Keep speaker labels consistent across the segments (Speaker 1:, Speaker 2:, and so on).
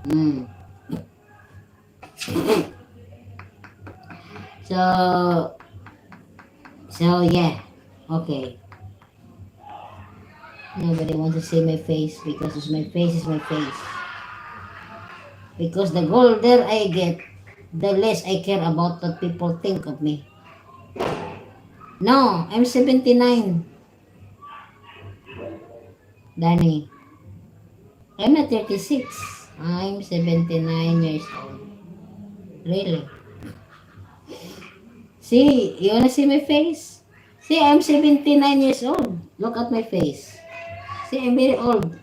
Speaker 1: Mm. So, yeah. Okay. Nobody wants to see my face because my face is my face. Because the older I get, the less I care about what people think of me. No, I'm 79, Danny. I'm not 36. I'm 79 years old. Really? See, you wanna see my face? See, I'm 79 years old. Look at my face. See, I'm very old.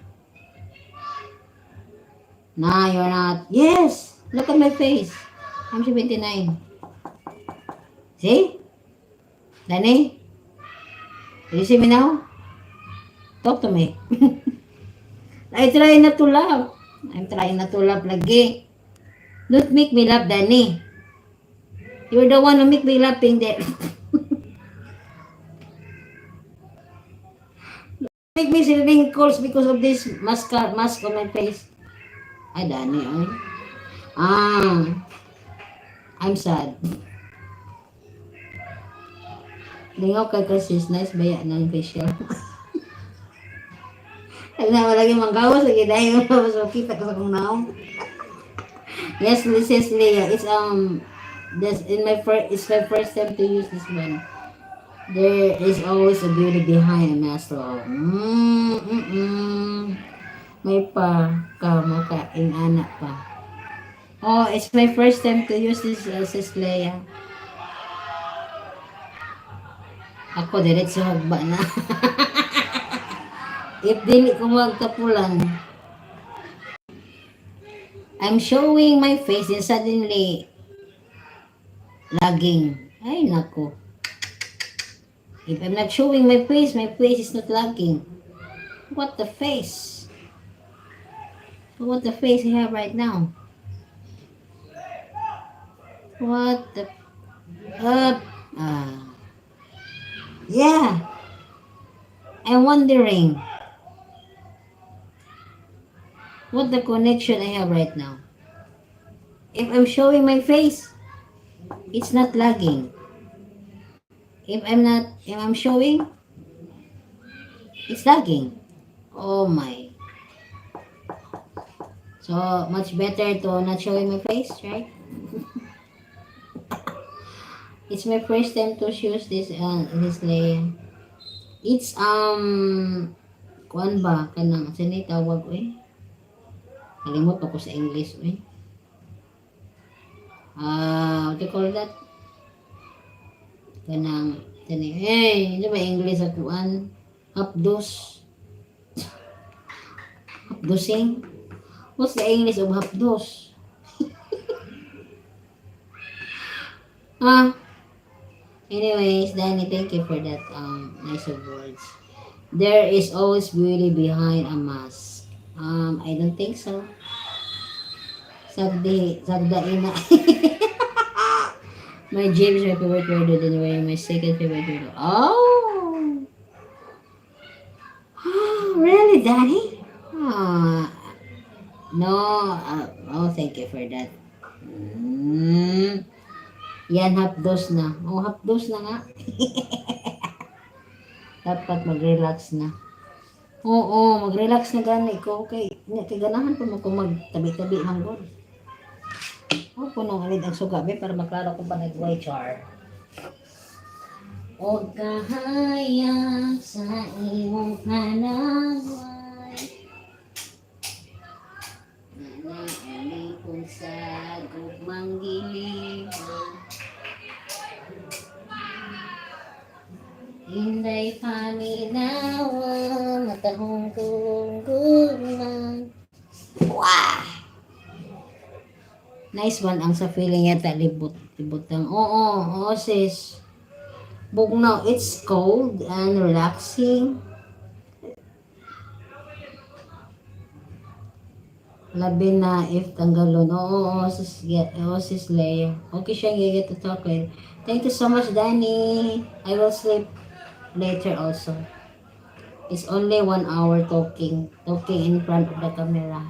Speaker 1: Nah, you're not. Yes, look at my face. I'm 79. See? Danny, you see me now? Talk to me. I try not to laugh. I'm trying not to laugh lagi. Don't make me laugh, Danny. You're the one who make me laughing there. Make me see wrinkles because of this mask on my face. Ay, Danny, ay. Ah, I'm sad. Lingaw ka kasi nice baya ng facial. Ay na lagi manggawas lagi dahil so kita ko sa kong naong. Yes, Mrs. Leah, it's this it's my first time to use this one. There is always a beauty behind a mask. May pa ka makain anak pa. Oh, it's my first time to use this, Sis Leia. Ako, diretso hagba na. If dili ko magkapulan, I'm showing my face and suddenly lagging. Ay, nako. If I'm not showing my face is not lagging. What the face? What the face I have right now? What the... yeah. I'm wondering what the connection I have right now. If I'm showing my face, it's not lagging. If I'm showing, it's lagging. Oh my. So much better to not showing my face, right? It's my first time to use this layer. It's kuan ba kanang sini tawag kalimot ako sa English what do you call that? Kanang sini hindi ba English sa kuan? Hapdosing. What's the English of hapdos? Anyways, Danny, thank you for that nice of words. There is always beauty behind a mask. I don't think so. Sagda ina. My gym is my favorite word, then wearing my second favorite word. Oh! Really, Danny? No. Thank you for that. Yan, hapdos na. Hapdos na nga. Dapat mag-relax na. Oo, mag-relax na gani ko. Okay, ganahan po mo kung magtabi-tabi ng god. Punong alid ang sugabi para maklaro ko pa nag-HR. O kahayag sa imong panaway, nanay-alipon sa gugmang giliban, hinday paminawa, matahong gugman. Wow! Nice one ang sa feeling yata libutang. Oo, sis. Bugnaw, it's cold and relaxing. Labi na if tanggalon. Sis Leia. Okay siya get to talk with. Thank you so much, Danny. I will sleep later also. It's only 1 hour talking in front of the camera.